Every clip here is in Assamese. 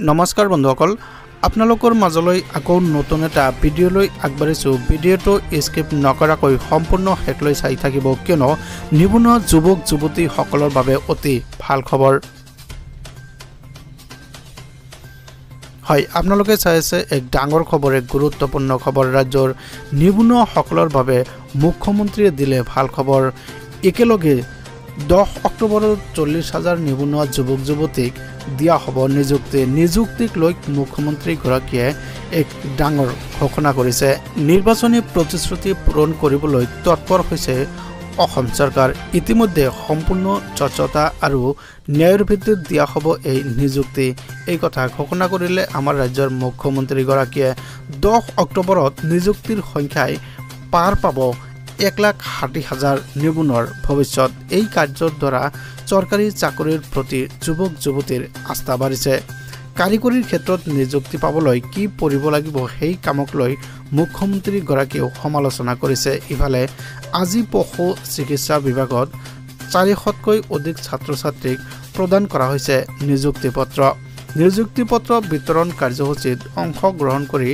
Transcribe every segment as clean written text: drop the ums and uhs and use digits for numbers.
নমস্কাৰ বন্ধুসকল আপোনালোকৰ মাজলৈ আকৌ নতুন এটা ভিডিঅ'লৈ আগবাঢ়িছো ভিডিঅ'টো স্কিপ নকৰাকৈ সম্পূৰ্ণ হেকলৈ চাই থাকিব কিয়নো নিবনুৱা যুৱক যুৱতী সকলৰ বাবে অতি ভাল খবৰ হয় আপোনালোকে চাই আছে এক ডাঙৰ খবৰ এক গুৰুত্বপূৰ্ণ খবৰ ৰাজ্যৰ নিবনুৱা সকলৰ বাবে মুখ্যমন্ত্ৰীয়ে দিলে ভাল খবৰ একেলগে 10 অক্টোবৰত 40,000 নিবনুৱা যুৱক যুৱতীক দিয়া হ'ব নিযুক্তিক লৈ মুখ্যমন্ত্ৰী গৰাকীয়ে এক ডাঙৰ ঘোষণা কৰিছে নিৰ্বাচনী প্ৰতিশ্ৰুতি পূৰণ কৰিবলৈ তৎপৰ হৈছে অসম চৰকাৰ ইতিমধ্যে সম্পূৰ্ণ স্বচ্ছতা আৰু ন্যায়ৰ ভিত্তিত দিয়া হ'ব এই নিযুক্তি এই কথা ঘোষণা কৰিলে আমাৰ ৰাজ্যৰ মুখ্যমন্ত্ৰী গৰাকীয়ে 10 অক্টোবৰত নিযুক্তিৰ সংখ্যাই পাৰ পাব 1,60,000 নিবনুৱাৰ ভৱিষ্যত এই কাৰ্যৰ দ্বাৰা চৰকাৰী চাকৰিৰ প্ৰতি যুৱক যুৱতীৰ আস্থা বাঢ়িছে কাৰিকৰীৰ ক্ষেত্ৰত নিযুক্তি পাবলৈ কি কৰিব লাগিব সেই কামক লৈ মুখ্যমন্ত্ৰী গৰাকীয়েও সমালোচনা কৰিছে ইফালে আজি পশু চিকিৎসা বিভাগত 400তকৈ অধিক ছাত্ৰ ছাত্ৰীক প্ৰদান কৰা হৈছে নিযুক্তি পত্ৰ বিতৰণ কাৰ্যসূচীত অংশগ্ৰহণ কৰি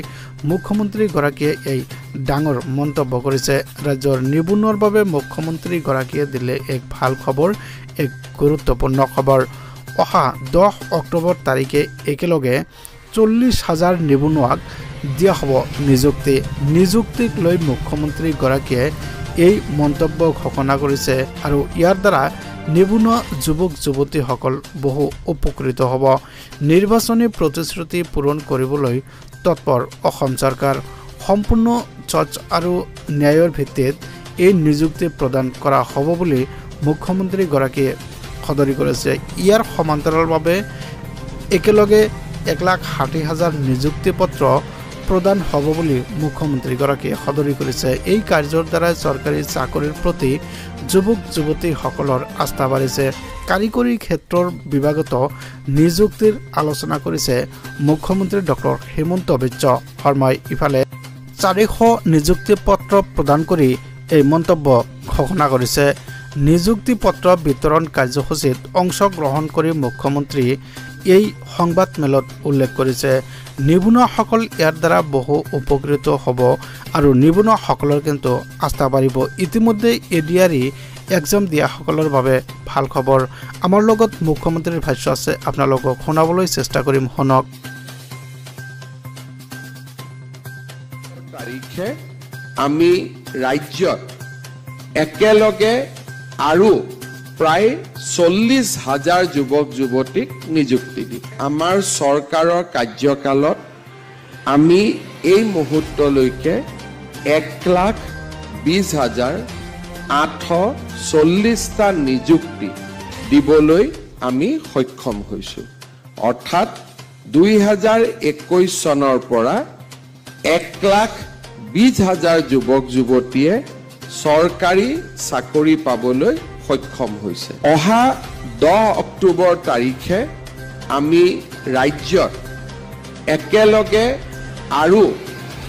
মুখ্যমন্ত্ৰী গৰাকীয়ে এই ডাঙৰ মন্তব্য কৰিছে ৰাজ্যৰ নিবনুৱাৰ বাবে মুখ্যমন্ত্ৰী গৰাকীয়ে দিলে এক ভাল খবৰ এক গুৰুত্বপূৰ্ণ খবৰ অহা 10 অক্টোবৰ তাৰিখে একেলগে 40,000 নিবনুৱাক দিয়া হ'ব নিযুক্তিক লৈ মুখ্যমন্ত্ৰী গৰাকীয়ে এই মন্তব্য ঘোষণা কৰিছে আৰু ইয়াৰ দ্বাৰা নিবনুৱা যুৱক যুৱতীসকল বহু উপকৃত হ'ব নিৰ্বাচনী প্ৰতিশ্ৰুতি পূৰণ কৰিবলৈ তৎপৰ অসম চৰকাৰ সম্পূৰ্ণ স্বচ্ছ আৰু ন্যায়ৰ ভিত্তিত এই নিযুক্তি প্ৰদান কৰা হ'ব বুলি মুখ্যমন্ত্ৰী গৰাকীয়ে সদৰি কৰিছে ইয়াৰ সমান্তৰালভাৱে একেলগে 1,60,000 নিযুক্তি পত্ৰ প্ৰদান হ'ব বুলি মুখ্যমন্ত্ৰী গৰাকীয়ে সদৰি কৰিছে এই কাৰ্যৰ দ্বাৰা চৰকাৰী চাকৰিৰ প্ৰতি যুৱক যুৱতীসকলৰ আস্থা বাঢ়িছে কাৰিকৰী ক্ষেত্ৰৰ বিভাগত নিযুক্তিৰ আলোচনা কৰিছে মুখ্যমন্ত্ৰী ডক্টৰ হিমন্ত বিশ্ব শৰ্মাই ইফালে 400 নিযুক্তি পত্ৰ প্ৰদান কৰি এই মন্তব্য ঘোষণা কৰিছে নিযুক্তি পত্ৰ বিতৰণ কাৰ্যসূচীত অংশগ্ৰহণ কৰি মুখ্যমন্ত্ৰী এই সংবাদ মেলত উল্লেখ কৰিছে নিবনুৱাসকল ইয়াৰ দ্বাৰা বহু উপকৃত হ'ব আৰু নিবনুৱাসকলৰ কিন্তু আস্থা বাঢ়িব ইতিমধ্যে এডিআৰই এক্সাম দিয়াসকলৰ বাবে ভাল খবৰ আমাৰ লগত মুখ্যমন্ত্ৰীৰ ভাষ্য আছে আপোনালোকক শুনাবলৈ চেষ্টা কৰিম শুনক তাৰিখে আমি ৰাজ্যত একেলগে আৰু প্ৰায় 40,000 যুৱক যুৱতীক নিযুক্তি দিম আমাৰ চৰকাৰৰ কাৰ্যকালত আমি এই মুহূৰ্তলৈকে 1,20,840টা নিযুক্তি দিবলৈ আমি সক্ষম হৈছো অৰ্থাৎ 2021 চনৰ পৰা 1,20,000 যুৱক যুৱতীয়ে চৰকাৰী চাকৰি পাবলৈ সক্ষম হৈছে অহা 10 অক্টোবৰ তাৰিখে আমি ৰাজ্যত একেলগে আৰু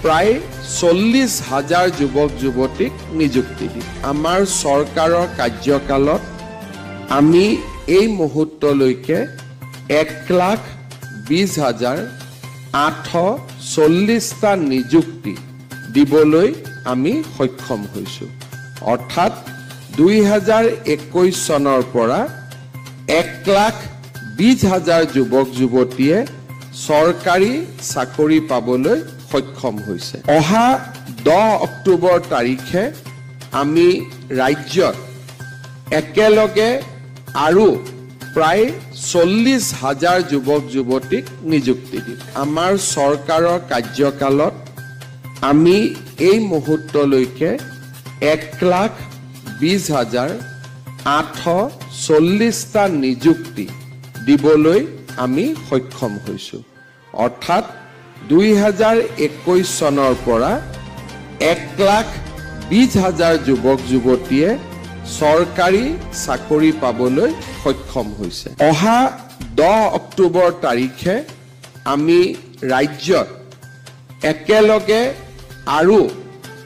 প্ৰায় 40,000 যুৱক যুৱতীক নিযুক্তি দিম আমাৰ চৰকাৰৰ কাৰ্যকালত আমি এই মুহূৰ্তলৈকে 1,20,840টা নিযুক্তি দিবলৈ আমি সক্ষম হৈছো অৰ্থাৎ 2021 চনৰ পৰা 1,20,000 যুৱক যুৱতীয়ে চৰকাৰী চাকৰি পাবলৈ সক্ষম হৈছে অহা 10 অক্টোবৰ তাৰিখে আমি ৰাজ্যত একেলগে আৰু প্ৰায় 40,000 যুৱক যুৱতীক নিযুক্তি দিম আমাৰ চৰকাৰৰ কাৰ্যকালত আমি এই মুহূৰ্তলৈকে 1,20,840টা নিযুক্তি দিবলৈ আমি সক্ষম হৈছো অৰ্থাৎ 2021 চনৰ পৰা 1,20,000 যুৱক যুৱতীয়ে চৰকাৰী চাকৰি পাবলৈ সক্ষম হৈছে অহা 10 অক্টোবৰ তাৰিখে আমি ৰাজ্যত একেলগে আৰু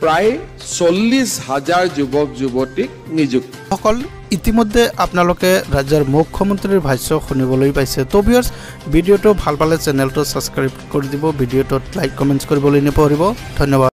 প্ৰায় 40,000 যুৱক যুৱতীক নিযুক্তি সকল ইতিমধ্যে আপোনালোকে ৰাজ্যৰ মুখ্যমন্ত্ৰীৰ ভাষ্য শুনিবলৈ পাইছে। তো ভিউয়াৰ্স ভিডিঅ'টো ভাল পালে চেনেলটো ছাবস্ক্ৰাইব কৰি দিব, ভিডিঅ'টোত লাইক কমেণ্টছ কৰিবলৈ নপাহৰিব। ধন্যবাদ।